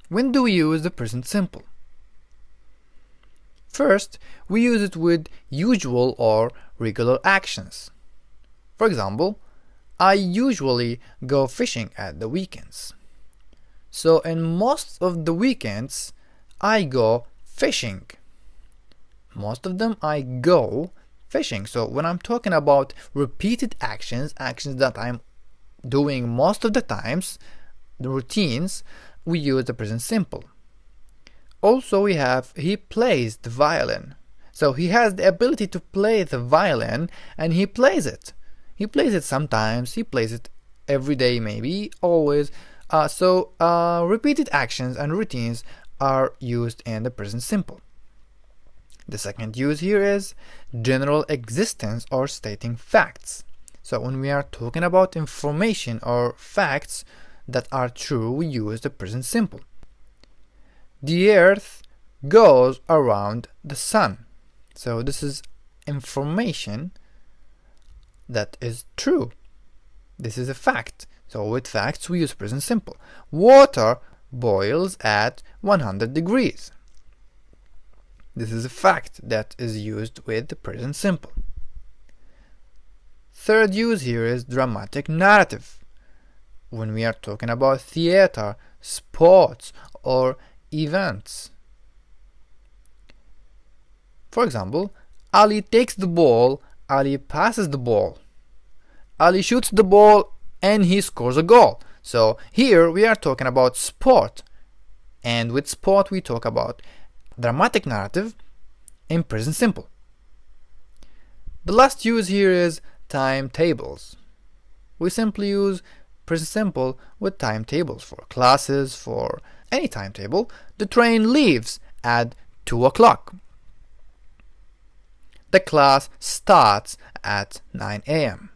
When do we use the present simple? First, we use it with usual or regular actions. For example, I usually go fishing at the weekends. So in most of the weekends, I go fishing. Most of them I go fishing. So when I'm talking about repeated actions, actions that I'm doing most of the times, the routines, we use the present simple. Also we have he plays the violin. So he has the ability to play the violin and he plays it. He plays it sometimes, he plays it every day maybe, always. Repeated actions and routines are used in the present simple. The second use here is general existence or stating facts. So when we are talking about information or facts that are true, we use the present simple. The earth goes around the sun. So this is information that is true. This is a fact. So with facts we use present simple. Water boils at 100 degrees. This is a fact that is used with the present simple. Third use here is dramatic narrative. When we are talking about theater, sports, or events. For example, Ali takes the ball, Ali passes the ball. Ali shoots the ball and he scores a goal. So here we are talking about sport. And with sport we talk about dramatic narrative in present simple. The last use here is timetables. We simply use present simple with timetables for classes, for any timetable. The train leaves at 2 o'clock. The class starts at 9 a.m.